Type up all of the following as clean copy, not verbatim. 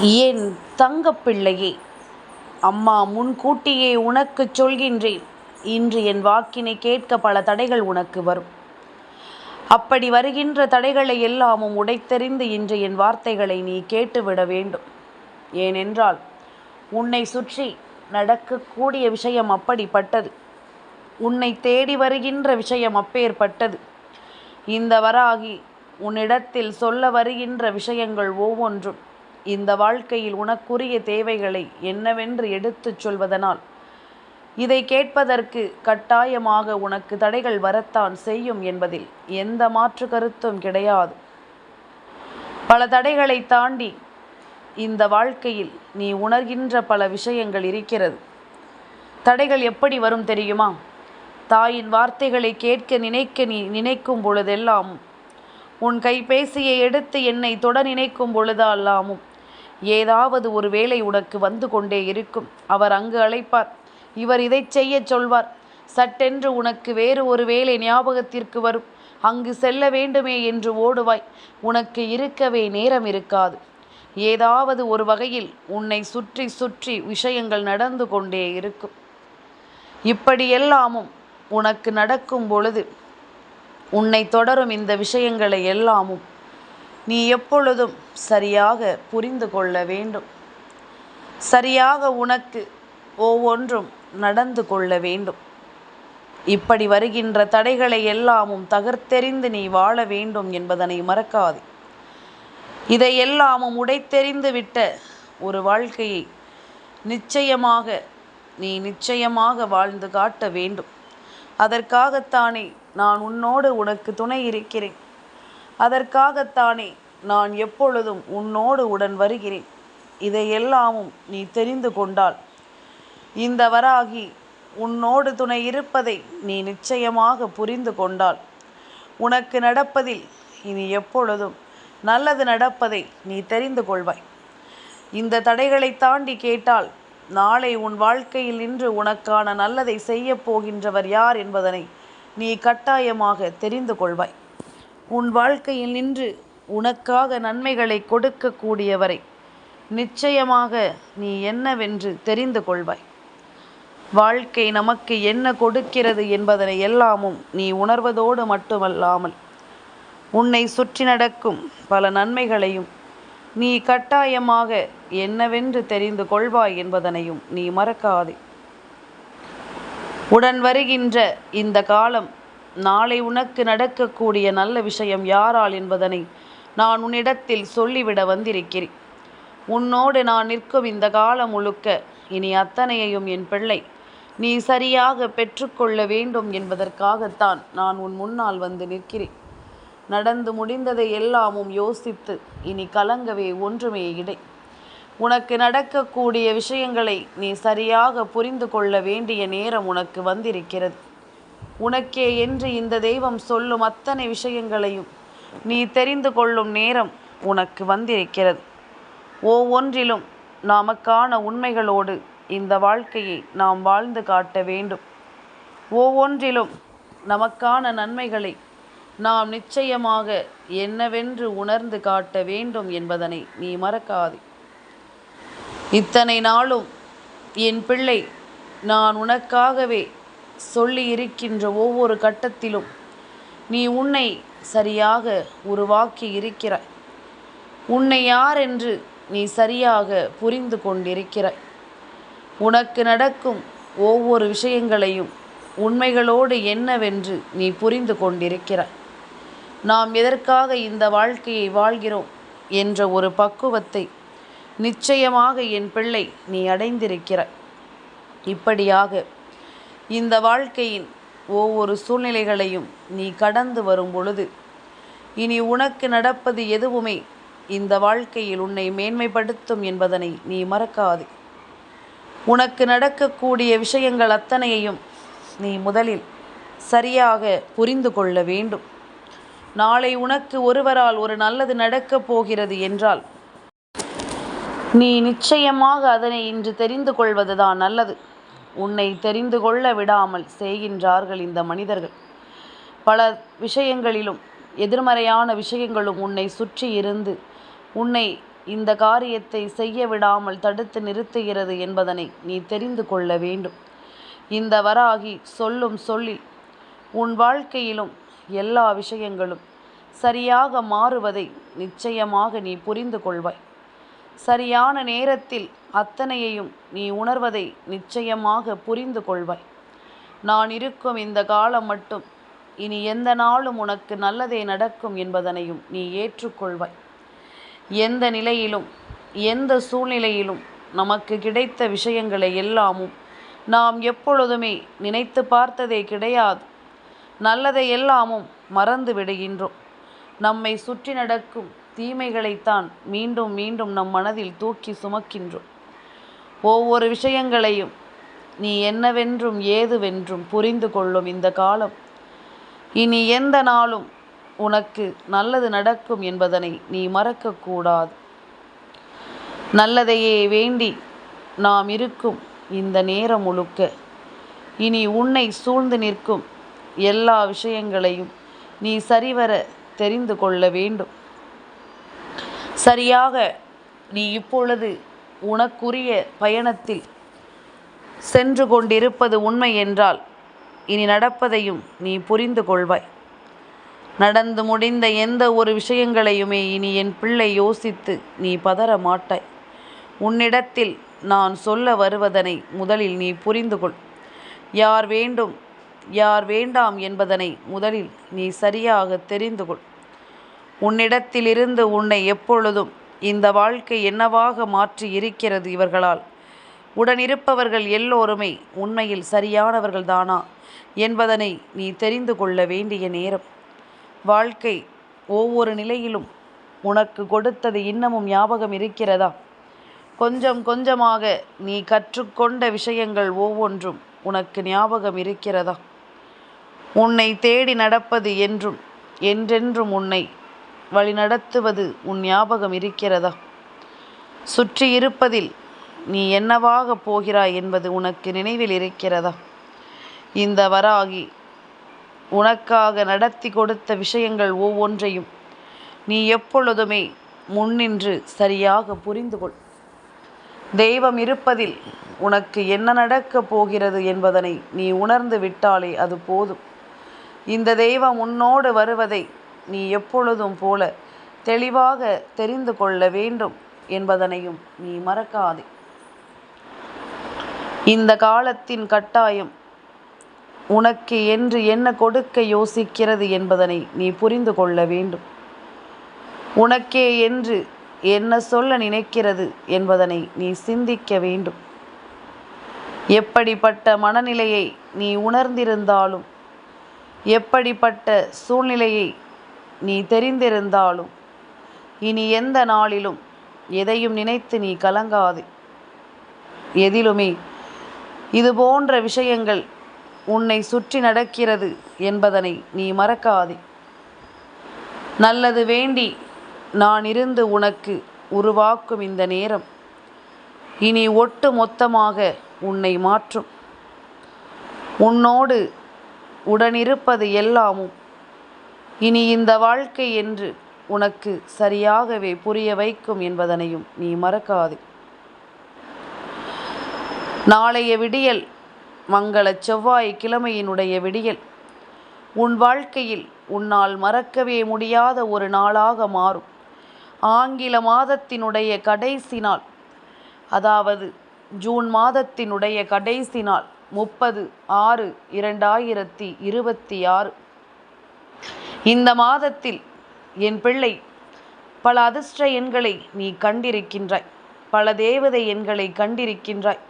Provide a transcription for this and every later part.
என் தங்கப்பிள்ளையே, அம்மா முன்கூட்டியே உனக்குச் சொல்கின்றேன். இன்று என் வாக்கினை கேட்க பல தடைகள் உனக்கு வரும். அப்படி வருகின்ற தடைகளை எல்லாமும் உடைத்தெறிந்து இன்று என் வார்த்தைகளை நீ கேட்டுவிட வேண்டும். ஏனென்றால் உன்னை சுற்றி நடக்கக்கூடிய விஷயம் அப்படிப்பட்டது. உன்னை தேடி வருகின்ற விஷயம் அப்பேற்பட்டது. இந்த வராகி உன்னிடத்தில் சொல்ல வருகின்ற விஷயங்கள் ஒவ்வொன்றும் இந்த வாழ்க்கையில் உனக்குரிய தேவைகளை என்னவென்று எடுத்துச் சொல்வதனால் இதை கேட்பதற்கு கட்டாயமாக உனக்கு தடைகள் வரத்தான் செய்யும் என்பதில் எந்த மாற்று கருத்தும் கிடையாது. பல தடைகளை தாண்டி இந்த வாழ்க்கையில் நீ உணர்கின்ற பல விஷயங்கள் இருக்கிறது. தடைகள் எப்படி வரும் தெரியுமா? தாயின் வார்த்தைகளை கேட்க நீ நினைக்கும் பொழுதெல்லாம், உன் கைபேசியை எடுத்து என்னை தொட நினைக்கும் பொழுதெல்லாமும் ஏதாவது ஒரு வேலை உனக்கு வந்து கொண்டே இருக்கும். அவர் அங்கு அழைப்பார், இவர் இதை செய்ய சொல்வார். சட்டென்று உனக்கு வேறு ஒரு வேலை ஞாபகத்திற்கு வரும். அங்கு செல்ல வேண்டுமே என்று ஓடுவாய். உனக்கு இருக்கவே நேரம் இருக்காது. ஏதாவது ஒரு வகையில் உன்னை சுற்றி சுற்றி விஷயங்கள் நடந்து கொண்டே இருக்கும். இப்படியெல்லாமும் உனக்கு நடக்கும் பொழுது உன்னை தொடரும் இந்த விஷயங்களை எல்லாமும் நீ எப்பொழுதும் சரியாக புரிந்து கொள்ள வேண்டும். சரியாக உனக்கு ஒவ்வொன்றும் நடந்து கொள்ள வேண்டும். இப்படி வருகின்ற தடைகளை எல்லாமும் தகர்த்தெறிந்து நீ வாழ வேண்டும் என்பதனை மறக்காதே. இதை எல்லாமும் உடைத்தெறிந்து விட்ட ஒரு வாழ்க்கையை நிச்சயமாக வாழ்ந்து காட்ட வேண்டும். அதற்காகத்தானே நான் உன்னோடு உனக்கு துணை இருக்கிறேன். அதற்காகத்தானே நான் எப்பொழுதும் உன்னோடு உடன் வருகிறேன். இதையெல்லாமும் நீ தெரிந்து கொண்டால், இந்த வராகி உன்னோடு துணை இருப்பதை நீ நிச்சயமாக புரிந்து கொண்டால், உனக்கு நடப்பதில் இனி எப்பொழுதும் நல்லது நடப்பதை நீ தெரிந்து கொள்வாய். இந்த தடைகளை தாண்டி கேட்டால், நாளை உன் வாழ்க்கையில் நின்று உனக்கான நல்லதை செய்ய போகின்றவர் யார் என்பதனை நீ கட்டாயமாக தெரிந்து கொள்வாய். உன் வாழ்க்கையில் நின்று உனக்காக நன்மைகளை கொடுக்கக்கூடியவரை நிச்சயமாக நீ என்னவென்று தெரிந்து கொள்வாய். வாழ்க்கை நமக்கு என்ன கொடுக்கிறது என்பதனை எல்லாமும் நீ உணர்வதோடு மட்டுமல்லாமல், உன்னை சுற்றி நடக்கும் பல நன்மைகளையும் நீ கட்டாயமாக என்னவென்று தெரிந்து கொள்வாய் என்பதனையும் நீ மறக்காதே. உடன் வருகின்ற இந்த காலம் நாளை உனக்கு நடக்கக்கூடிய நல்ல விஷயம் யாரால் என்பதனை நான் உன்னிடத்தில் சொல்லிவிட வந்திருக்கிறேன். உன்னோடு நான் நிற்கும் இந்த காலம் முழுக்க இனி அத்தனையையும் என் பிள்ளை நீ சரியாக பெற்றுக்கொள்ள வேண்டும் என்பதற்காகத்தான் நான் உன் முன்னால் வந்து நிற்கிறேன். நடந்து முடிந்ததை எல்லாமும் யோசித்து இனி கலங்கவே ஒன்றுமே இடை. உனக்கு நடக்கக்கூடிய விஷயங்களை நீ சரியாக புரிந்து கொள்ள வேண்டிய நேரம் உனக்கு வந்திருக்கிறது. உனக்கே என்று இந்த தெய்வம் சொல்லும் அத்தனை விஷயங்களையும் நீ தெரிந்து கொள்ளும் நேரம் உனக்கு வந்திருக்கிறது. ஒவ்வொன்றிலும் நமக்கான உண்மைகளோடு இந்த வாழ்க்கையை நாம் வாழ்ந்து காட்ட வேண்டும். ஒவ்வொன்றிலும் நமக்கான நன்மைகளை நாம் நிச்சயமாக என்னவென்று உணர்ந்து காட்ட வேண்டும் என்பதனை நீ மறக்காதே. இத்தனை நாளும் என் பிள்ளை நான் உனக்காகவே சொல்லி இருக்கின்ற ஒவ்வொரு கட்டத்திலும் நீ உன்னை சரியாக உருவாக்கி இருக்கிறாய். உன்னை யார் என்று நீ சரியாக புரிந்து கொண்டிருக்கிறாய். உனக்கு நடக்கும் ஒவ்வொரு விஷயங்களையும் உண்மைகளோடு என்னவென்று நீ புரிந்து கொண்டிருக்கிறாய். நாம் எதற்காக இந்த வாழ்க்கையை வாழ்கிறோம் என்ற ஒரு பக்குவத்தை நிச்சயமாக என் பிள்ளை நீ அடைந்திருக்கிறாய். இப்படியாக இந்த வாழ்க்கையின் ஒவ்வொரு சூழ்நிலைகளையும் நீ கடந்து வரும் பொழுது இனி உனக்கு நடப்பது எதுவுமே இந்த வாழ்க்கையில் உன்னை மேன்மைப்படுத்தும் என்பதனை நீ மறக்காதே. உனக்கு நடக்கக்கூடிய விஷயங்கள் அத்தனையையும் நீ முதலில் சரியாக புரிந்து கொள்ள வேண்டும். நாளை உனக்கு ஒருவரால் ஒரு நல்லது நடக்கப் போகிறது என்றால் நீ நிச்சயமாக அதனை இன்று தெரிந்து கொள்வதுதான் நல்லது. உன்னை தெரிந்து கொள்ள விடாமல் செய்கின்றார்கள் இந்த மனிதர்கள். பல விஷயங்களிலும் எதிர்மறையான விஷயங்களும் உன்னை சுற்றி இருந்து உன்னை இந்த காரியத்தை செய்ய விடாமல் தடுத்து நிறுத்துகிறது என்பதனை நீ தெரிந்து கொள்ள வேண்டும். இந்த வராகி சொல்லும் சொல்லில் உன் வாழ்க்கையிலும் எல்லா விஷயங்களும் சரியாக மாறுவதை நிச்சயமாக நீ புரிந்து கொள்வாய். சரியான நேரத்தில் அத்தனையையும் நீ உணர்வதை நிச்சயமாக புரிந்து கொள்வாய். நான் இருக்கும் இந்த காலம் மட்டும் இனி எந்த நாளும் உனக்கு நல்லதே நடக்கும் என்பதனையும் நீ ஏற்றுக்கொள்வாய். எந்த நிலையிலும் எந்த சூழ்நிலையிலும் நமக்கு கிடைத்த விஷயங்களை எல்லாமும் நாம் எப்பொழுதுமே நினைத்து பார்த்ததே கிடையாது. நல்லதை எல்லாமும் மறந்து விடுகின்றோம். நம்மை சுற்றி நடக்கும் தீமைகளைத்தான் மீண்டும் மீண்டும் நம் மனதில் தூக்கி சுமக்கின்றோம். ஒவ்வொரு விஷயங்களையும் நீ என்னவென்றும் ஏதுவென்றும் புரிந்து கொள்ளும் இந்த காலம் இனி எந்த நாளும் உனக்கு நல்லது நடக்கும் என்பதனை நீ மறக்கக்கூடாது. நல்லதையே வேண்டி நாம் இருக்கும் இந்த நேரம் முழுக்க இனி உன்னை சூழ்ந்து நிற்கும் எல்லா விஷயங்களையும் நீ சரிவர தெரிந்து கொள்ள வேண்டும். சரியாக நீ இப்பொழுது உனக்குரிய பயணத்தில் சென்று கொண்டிருப்பது உண்மை என்றால் இனி நடப்பதையும் நீ புரிந்து கொள்வாய். நடந்து முடிந்த எந்த ஒரு விஷயங்களையுமே இனி என் பிள்ளை யோசித்து நீ பதற மாட்டாய். உன்னிடத்தில் நான் சொல்ல வருவதனை முதலில் நீ புரிந்து கொள். யார் வேண்டும் யார் வேண்டாம் என்பதனை முதலில் நீ சரியாக தெரிந்து கொள். உன்னிடத்திலிருந்து உன்னை எப்பொழுதும் இந்த வாழ்க்கை என்னவாக மாற்றி இருக்கிறது இவர்களால், உடனிருப்பவர்கள் எல்லோருமே உண்மையில் சரியானவர்கள் தானா என்பதனை நீ தெரிந்து கொள்ள வேண்டிய நேரம். வாழ்க்கை ஒவ்வொரு நிலையிலும் உனக்கு கொடுத்தது இன்னமும் ஞாபகம் இருக்கிறதா? கொஞ்சம் கொஞ்சமாக நீ கற்றுக்கொண்ட விஷயங்கள் ஒவ்வொன்றும் உனக்கு ஞாபகம் இருக்கிறதா? உன்னை தேடி நடப்பது என்றும் என்றென்றும் உன்னை வழிநடத்துவது உன் ஞாபகம் இருக்கிறதா? சுற்றி இருப்பதில் நீ என்னவாக போகிறாய் என்பது உனக்கு நினைவில் இருக்கிறதா? இந்த வராகி உனக்காக நடத்தி கொடுத்த விஷயங்கள் ஒவ்வொன்றையும் நீ எப்பொழுதுமே முன்னின்று சரியாக புரிந்து கொள். தெய்வம் இருப்பதில் உனக்கு என்ன நடக்கப் போகிறது என்பதனை நீ உணர்ந்து விட்டாலே அது போதும். இந்த தெய்வம் உன்னோடு வருவதை நீ எப்பொழுதும் போல தெளிவாக தெரிந்து கொள்ள வேண்டும் என்பதனையும் நீ மறக்காதே. இந்த காலத்தின் கட்டாயம் உனக்கு என்று என்ன கொடுக்க யோசிக்கிறது என்பதனை நீ புரிந்து கொள்ள வேண்டும். உனக்கே என்று என்ன சொல்ல நினைக்கிறது என்பதனை நீ சிந்திக்க வேண்டும். எப்படிப்பட்ட மனநிலையை நீ உணர்ந்திருந்தாலும், எப்படிப்பட்ட சூழ்நிலையை நீ தெரிந்திருந்தாலும், இனி எந்த நாளிலும் எதையும் நினைத்து நீ கலங்காதே. எதிலுமே இது போன்ற விஷயங்கள் உன்னை சுற்றி நடக்கிறது என்பதனை நீ மறக்காதே. நல்லது வேண்டி நான் இருந்து உனக்கு உருவாக்கும் இந்த நேரம் இனி ஒட்டு மொத்தமாக உன்னை மாற்றும். உன்னோடு உடனிருப்பது எல்லாமும் இனி இந்த வாழ்க்கை என்று உனக்கு சரியாகவே புரிய வைக்கும் என்பதனையும் நீ மறக்காதே. நாளைய விடியல் மங்கள செவ்வாய்க்கிழமையினுடைய விடியல் உன் வாழ்க்கையில் உன்னால் மறக்கவே முடியாத ஒரு நாளாக மாறும். ஆங்கில மாதத்தினுடைய கடைசி நாள், அதாவது ஜூன் மாதத்தினுடைய கடைசி நாள் 30/6/2026. இந்த மாதத்தில் என் பிள்ளை பல அதிர்ஷ்ட எண்களை நீ கண்டிருக்கின்றாய், பல தேவதை எண்களை கண்டிருக்கின்றாய்.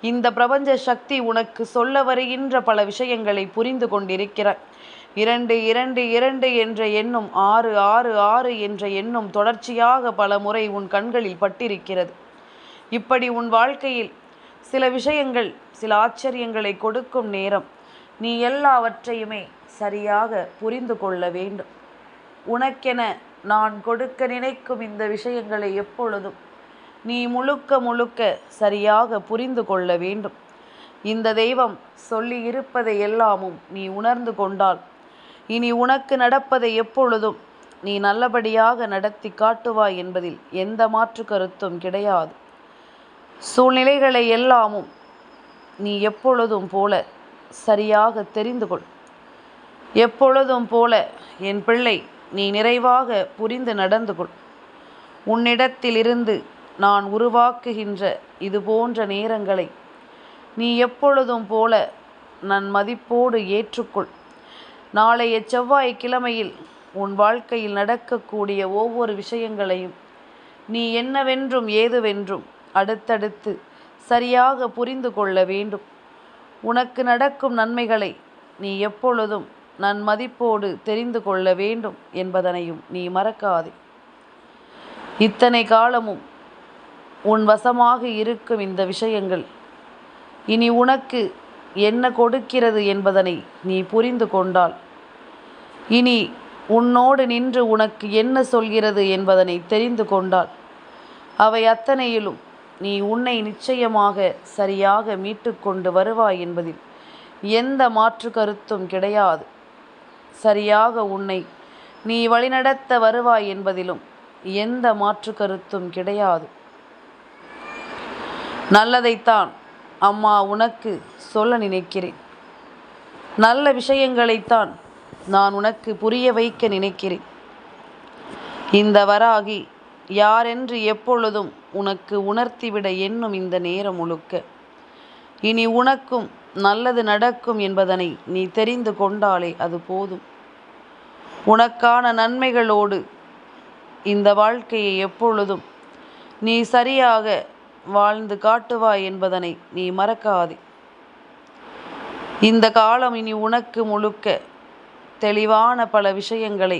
இந்த பிரபஞ்ச சக்தி உனக்கு சொல்ல வருகின்ற பல விஷயங்களை புரிந்து கொண்டிருக்கிறாய். 222 என்ற எண்ணும் 666 என்ற எண்ணும் தொடர்ச்சியாக பல முறை உன் கண்களில் பட்டிருக்கிறது. இப்படி உன் வாழ்க்கையில் சில விஷயங்கள் சில ஆச்சரியங்களை கொடுக்கும் நேரம் நீ எல்லாவற்றையுமே சரியாக புரிந்து கொள்ள வேண்டும். உனக்கென நான் கொடுக்க நினைக்கும் இந்த விஷயங்களை எப்பொழுதும் நீ முழுக்க முழுக்க சரியாக புரிந்து கொள்ள வேண்டும். இந்த தெய்வம் சொல்லி இருப்பதை எல்லாமும் நீ உணர்ந்து கொண்டால் இனி உனக்கு நடப்பதை எப்பொழுதும் நீ நல்லபடியாக நடத்தி காட்டுவாய் என்பதில் எந்த மாற்று கருத்தும் கிடையாது. சூழ்நிலைகளை எல்லாமும் நீ எப்பொழுதும் போல சரியாக தெரிந்து கொள். எப்பொழுதும் போல என் பிள்ளை நீ நிறைவாக புரிந்து நடந்து கொள். உன்னிடத்திலிருந்து நான் உருவாக்குகின்ற இது போன்ற நேரங்களை நீ எப்பொழுதும் போல நன்மதிப்போடு ஏற்றுக்கொள். நாளைய செவ்வாய்க்கிழமையில் உன் வாழ்க்கையில் நடக்கக்கூடிய ஒவ்வொரு விஷயங்களையும் நீ என்னவென்றும் ஏதுவென்றும் அடுத்தடுத்து சரியாக புரிந்து கொள்ள வேண்டும். உனக்கு நடக்கும் நன்மைகளை நீ எப்பொழுதும் நன்மதிப்போடு தெரிந்து கொள்ள வேண்டும் என்பதனையும் நீ மறக்காதே. இத்தனை காலமும் உன் வசமாக இருக்கும் இந்த விஷயங்கள் இனி உனக்கு என்ன கொடுக்கிறது என்பதனை நீ புரிந்து கொண்டால், இனி உன்னோடு நின்று உனக்கு என்ன சொல்கிறது என்பதனை தெரிந்து கொண்டால், அவை அத்தனையிலும் நீ உன்னை நிச்சயமாக சரியாக மீட்டு கொண்டு வருவாய் என்பதில் எந்த மாற்று கருத்தும் கிடையாது. சரியாக உன்னை நீ வழிநடத்த வருவாய் என்பதிலும் எந்த மாற்று கருத்தும் கிடையாது. நல்லதைத்தான் அம்மா உனக்கு சொல்ல நினைக்கிறேன். நல்ல விஷயங்களைத்தான் நான் உனக்கு புரிய வைக்க நினைக்கிறேன். இந்த வராகி யாரென்று எப்பொழுதும் உனக்கு உணர்த்திவிட எண்ணும் இந்த நேரம் முழுக்க இனி உனக்கும் நல்லது நடக்கும் என்பதனை நீ தெரிந்து கொண்டாலே அது போதும். உனக்கான நன்மைகளோடு இந்த வாழ்க்கையை எப்பொழுதும் நீ சரியாக வாழ்ந்து காட்டுவாய் என்பதனை நீ மறக்காதே. இந்த காலம் இனி உனக்கு முழுக்க தெளிவான பல விஷயங்களை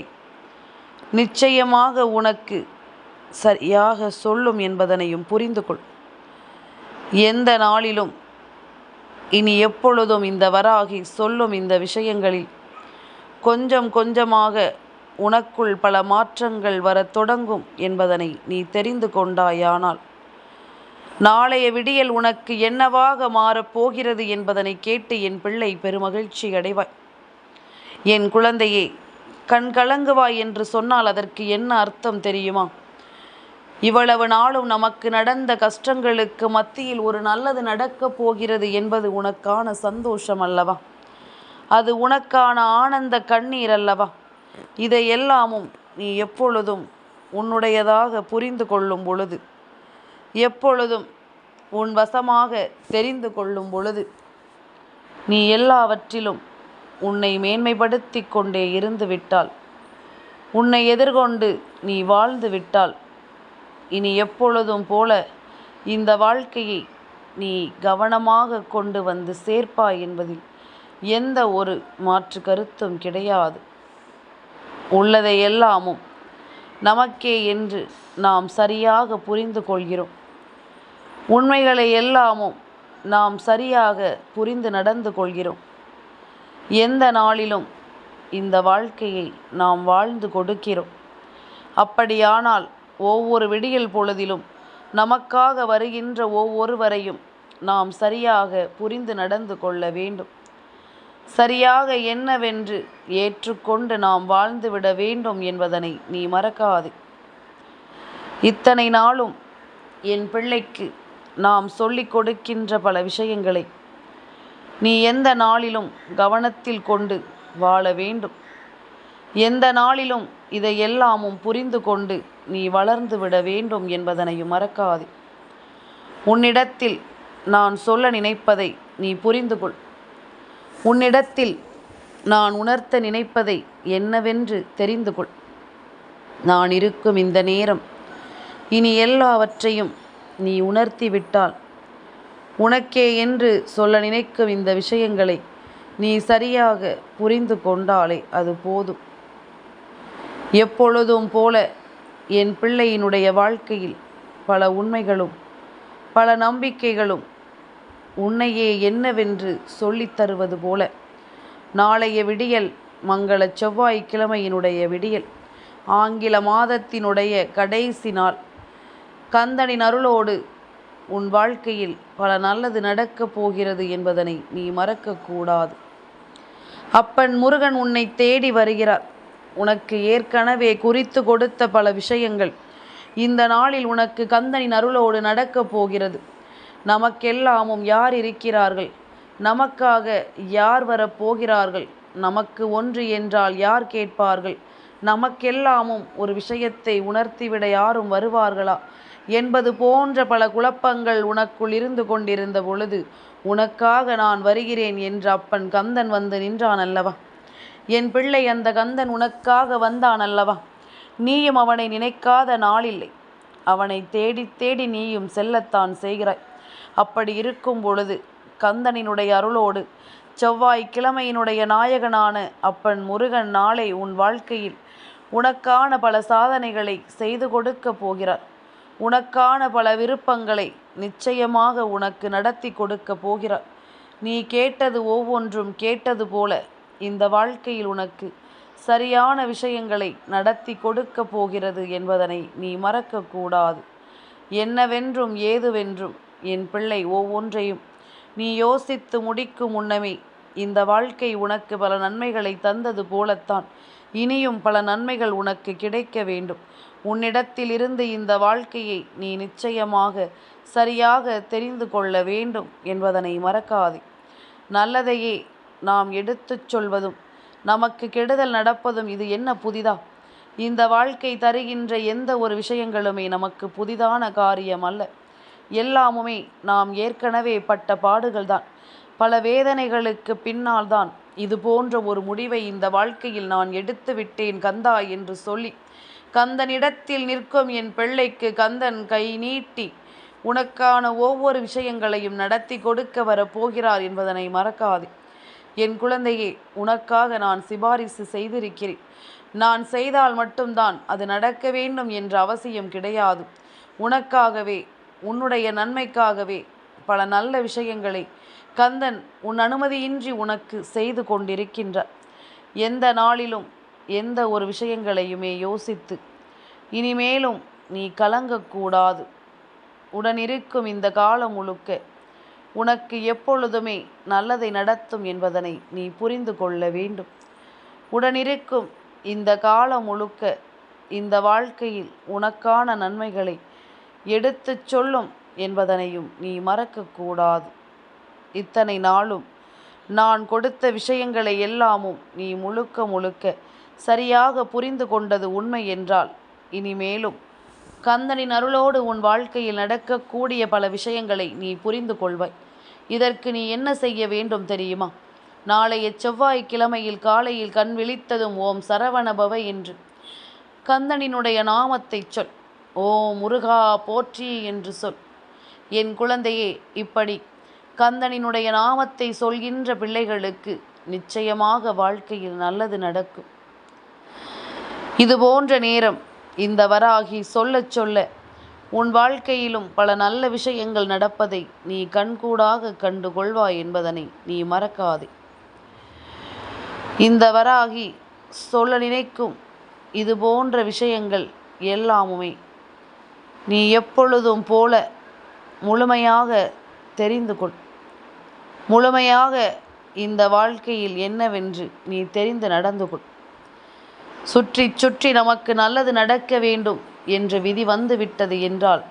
நிச்சயமாக உனக்கு சரியாக சொல்லும் என்பதனையும் புரிந்து கொள். எந்த நாளிலும் இனி எப்பொழுதும் இந்த வராகி சொல்லும் இந்த விஷயங்களில் கொஞ்சம் கொஞ்சமாக உனக்குள் பல மாற்றங்கள் வரத் தொடங்கும் என்பதனை நீ தெரிந்து கொண்டாயானால், நாளைய விடியல் உனக்கு என்னவாக மாறப்போகிறது என்பதனை கேட்டு என் பிள்ளை பெருமகிழ்ச்சி அடைவாய். என் குழந்தையே, கண் கலங்குவாய் என்று சொன்னால் அதற்கு என்ன அர்த்தம் தெரியுமா? இவ்வளவு நாளும் நமக்கு நடந்த கஷ்டங்களுக்கு மத்தியில் ஒரு நல்லது நடக்கப் போகிறது என்பது உனக்கான சந்தோஷம் அல்லவா? அது உனக்கான ஆனந்த கண்ணீர் அல்லவா? இதையெல்லாமும் நீ எப்பொழுதும் உன்னுடையதாக புரிந்து கொள்ளும் பொழுது, எப்பொழுதும் உன் வசமாக தெரிந்து கொள்ளும் பொழுது, நீ எல்லாவற்றிலும் உன்னை மேன்மைப்படுத்தி கொண்டே இருந்து விட்டால், உன்னை எதிர்கொண்டு நீ வாழ்ந்து விட்டால், இனி எப்பொழுதும் போல இந்த வாழ்க்கையை நீ கவனமாக கொண்டு வந்து சேர்ப்பாய் என்பதில் எந்த ஒரு மாற்று கருத்தும் கிடையாது. உள்ளதை எல்லாமும் நமக்கே என்று நாம் சரியாக புரிந்து கொள்கிறோம். உண்மைகளை எல்லாமும் நாம் சரியாக புரிந்து நடந்து கொள்கிறோம். எந்த நாளிலும் இந்த வாழ்க்கையை நாம் வாழ்ந்து கொடுக்கிறோம். அப்படியானால் ஒவ்வொரு விடியல் பொழுதிலும் நமக்காக வருகின்ற ஒவ்வொருவரையும் நாம் சரியாக புரிந்து நடந்து கொள்ள வேண்டும். சரியாக என்னவென்று ஏற்றுக்கொண்டு நாம் வாழ்ந்துவிட வேண்டும் என்பதனை நீ மறக்காதே. இத்தனை நாளும் என் பிள்ளைக்கு நாம் சொல்லிக் கொடுக்கின்ற பல விஷயங்களை நீ எந்த நாளிலும் கவனத்தில் கொண்டு வாழ வேண்டும். எந்த நாளிலும் இதையெல்லாமும் புரிந்து கொண்டு நீ வளர்ந்து விட வேண்டும் என்பதனையும் மறக்காதே. உன்னிடத்தில் நான் சொல்ல நினைப்பதை நீ புரிந்து கொள். உன்னிடத்தில் நான் உணர்த்த நினைப்பதை என்னவென்று தெரிந்து கொள். நான் இருக்கும் இந்த நேரம் இனி எல்லாவற்றையும் நீ உணர்த்தி விட்டால், உனக்கே என்று சொல்ல நினைக்கும் இந்த விஷயங்களை நீ சரியாக புரிந்து கொண்டாலே அது போதும். எப்பொழுதும் போல என் பிள்ளையினுடைய வாழ்க்கையில் பல உண்மைகளும் பல நம்பிக்கைகளும் உன்னையே என்னவென்று சொல்லித் தருவது போல, நாளைய விடியல் மங்கள செவ்வாய்க்கிழமையினுடைய விடியல், ஆங்கில மாதத்தினுடைய கடைசி நாள், கந்தனின் அருளோடு உன் வாழ்க்கையில் பல நல்லது நடக்கப் போகிறது என்பதனை நீ மறக்கக்கூடாது. அப்பன் முருகன் உன்னை தேடி வருகிறார். உனக்கு ஏற்கனவே குறித்து கொடுத்த பல விஷயங்கள் இந்த நாளில் உனக்கு கந்தனின் அருளோடு நடக்கப் போகிறது. நமக்கெல்லாமும் யார் இருக்கிறார்கள்? நமக்காக யார் வரப்போகிறார்கள்? நமக்கு ஒன்று என்றால் யார் கேட்பார்கள்? நமக்கெல்லாமும் ஒரு விஷயத்தை உணர்த்திவிட யாரும் வருவார்களா என்பது போன்ற பல குழப்பங்கள் உனக்குள் இருந்து கொண்டிருந்த பொழுது உனக்காக நான் வருகிறேன் என்று அப்பன் கந்தன் வந்து நின்றான் அல்லவா? என் பிள்ளை, அந்த கந்தன் உனக்காக வந்தான் அல்லவா? நீயும் அவனை நினைக்காத நாளில்லை. அவனை தேடி தேடி நீயும் செல்லத்தான் செய்கிறாய். அப்படி இருக்கும் பொழுது கந்தனினுடைய அருளோடு செவ்வாய்க்கிழமையினுடைய நாயகனான அப்பன் முருகன் நாளை உன் வாழ்க்கையில் உனக்கான பல சாதனைகளை செய்து கொடுக்க போகிறார். உனக்கான பல விருப்பங்களை நிச்சயமாக உனக்கு நடத்தி கொடுக்க போகிறார். நீ கேட்டது ஒவ்வொன்றும் கேட்டது போல இந்த வாழ்க்கையில் உனக்கு சரியான விஷயங்களை நடத்தி கொடுக்க போகிறது என்பதனை நீ மறக்கக்கூடாது. என்னவென்றும் ஏதுவென்றும் என் பிள்ளை, ஒவ்வொன்றையும் நீ யோசித்து முடிக்கும் முன்னமே இந்த வாழ்க்கை உனக்கு பல நன்மைகளை தந்தது போலத்தான் இனியும் பல நன்மைகள் உனக்கு கிடைக்க வேண்டும். உன்னிடத்தில் இருந்து இந்த வாழ்க்கையை நீ நிச்சயமாக சரியாக தெரிந்து கொள்ள வேண்டும் என்பதனை மறக்காதே. நல்லதையே நாம் எடுத்துச் சொல்வதும் நமக்கு கெடுதல் நடப்பதும் இது என்ன புதிதா? இந்த வாழ்க்கை தருகின்ற எந்த ஒரு விஷயங்களுமே நமக்கு புதிதான காரியம் அல்ல. எல்லாமுமே நாம் ஏற்கனவே பட்ட பாடுகள்தான். பல வேதனைகளுக்கு பின்னால் தான் இது போன்ற ஒரு முடிவை இந்த வாழ்க்கையில் நான் எடுத்து விட்டேன் கந்தா என்று சொல்லி கந்தனிடத்தில் நிற்கும் என் பிள்ளைக்கு கந்தன் கை நீட்டி உனக்கான ஒவ்வொரு விஷயங்களையும் நடத்தி கொடுக்க வரப்போகிறார் என்பதனை மறக்காதே. என் குழந்தையே, உனக்காக நான் சிபாரிசு செய்திருக்கிறேன். நான் செய்தால் மட்டும்தான் அது நடக்க வேண்டும் என்ற அவசியம் கிடையாது. உனக்காகவே, உன்னுடைய நன்மைக்காகவே பல நல்ல விஷயங்களை கந்தன் உன் அனுமதியின்றி உனக்கு செய்து கொண்டிருக்கின்றார். எந்த நாளிலும் எந்த ஒரு விஷயங்களையுமே யோசித்து இனிமேலும் நீ கலங்கக்கூடாது. உடனிருக்கும் இந்த காலம் முழுக்க உனக்கு எப்பொழுதுமே நல்லதை நடத்தும் என்பதனை நீ புரிந்து கொள்ள வேண்டும். உடனிருக்கும் இந்த காலம் முழுக்க இந்த வாழ்க்கையில் உனக்கான நன்மைகளை எடுத்துச் சொல்லும் என்பதனையும் நீ மறக்கக்கூடாது. இத்தனை நாளும் நான் கொடுத்த விஷயங்களை எல்லாமும் நீ முழுக்க முழுக்க சரியாக புரிந்து கொண்டது உண்மை என்றால் இனிமேலும் கந்தனின் அருளோடு உன் வாழ்க்கையில் நடக்கக்கூடிய பல விஷயங்களை நீ புரிந்து கொள்வாய். இதற்கு நீ என்ன செய்ய வேண்டும் தெரியுமா? நாளைய செவ்வாய்க்கிழமையில் காலையில் கண் விழித்ததும் ஓம் சரவணபவ என்று கந்தனினுடைய நாமத்தை சொல். ஓம் முருகா போற்றி என்று சொல். என் குழந்தையே, இப்படி கந்தனினுடைய நாமத்தை சொல்கின்ற பிள்ளைகளுக்கு நிச்சயமாக வாழ்க்கையில் நல்லது நடக்கும். இது போன்ற நேரம் இந்த வராகி சொல்ல சொல்ல உன் வாழ்க்கையிலும் பல நல்ல விஷயங்கள் நடப்பதை நீ கண்கூடாக கண்டு கொள்வாய் என்பதனை நீ மறக்காதே. இந்த வராகி சொல்ல நினைக்கும் இது போன்ற விஷயங்கள் எல்லாமுமே நீ எப்பொழுதும் போல முழுமையாக தெரிந்து கொள். முழுமையாக இந்த வாழ்க்கையில் என்னவென்று நீ தெரிந்து நடந்து கொள். சுற்றி சுற்றி நமக்கு நல்லது நடக்க வேண்டும் என்று விதி வந்து விட்டது என்றால்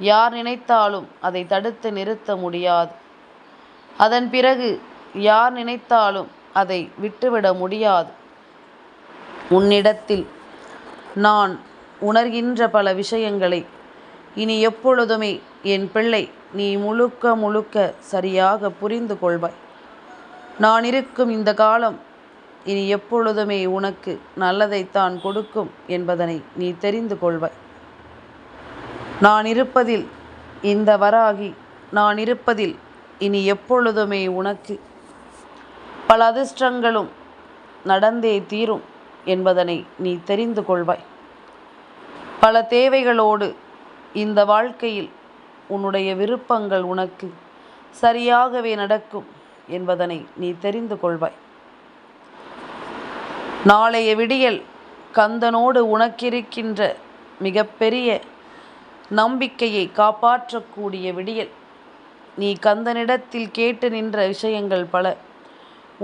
யார் நினைத்தாலும் அதை தடுத்து நிறுத்த முடியாது. அதன் பிறகு யார் நினைத்தாலும் அதை விட்டுவிட முடியாது. உன்னிடத்தில் நான் உணர்கின்ற பல விஷயங்களை இனி எப்பொழுதுமே என் பிள்ளை நீ முழுக்க முழுக்க சரியாக புரிந்து கொள்வாய். நான் இருக்கும் இந்த காலம் இனி எப்பொழுதுமே உனக்கு நல்லதைத்தான் கொடுக்கும் என்பதனை நீ தெரிந்து கொள்வாய். நான் இருப்பதில் இந்த வராகி, நான் இருப்பதில் இனி எப்பொழுதுமே உனக்கு பல அதிர்ஷ்டங்களும் நடந்தே தீரும் என்பதனை நீ தெரிந்து கொள்வாய். பல தேவைகளோடு இந்த வாழ்க்கையில் உன்னுடைய விருப்பங்கள் உனக்கு சரியாகவே நடக்கும் என்பதனை நீ தெரிந்து கொள்வாய். நாளைய விடியல் கந்தனோடு உனக்கிருக்கின்ற மிகப்பெரிய நம்பிக்கையை காப்பாற்றக்கூடிய விடியல். நீ கந்தனிடத்தில் கேட்டு நின்ற விஷயங்கள் பல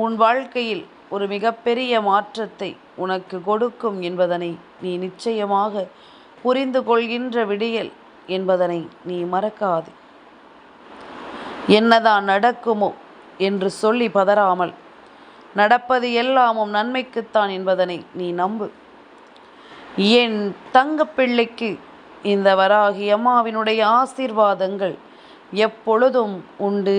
உன் வாழ்க்கையில் ஒரு மிகப்பெரிய மாற்றத்தை உனக்கு கொடுக்கும் என்பதனை நீ நிச்சயமாக புரிந்து கொள்கின்ற விடியல் என்பதனை நீ மறக்காதே. என்னதான் நடக்குமோ என்று சொல்லி பதறாமல், நடப்பது எல்லாமும் நன்மைக்குத்தான் என்பதனை நீ நம்பு. என் தங்கப்பிள்ளைக்கு இந்த வராகி அம்மாவினுடைய ஆசீர்வாதங்கள் எப்பொழுதும் உண்டு.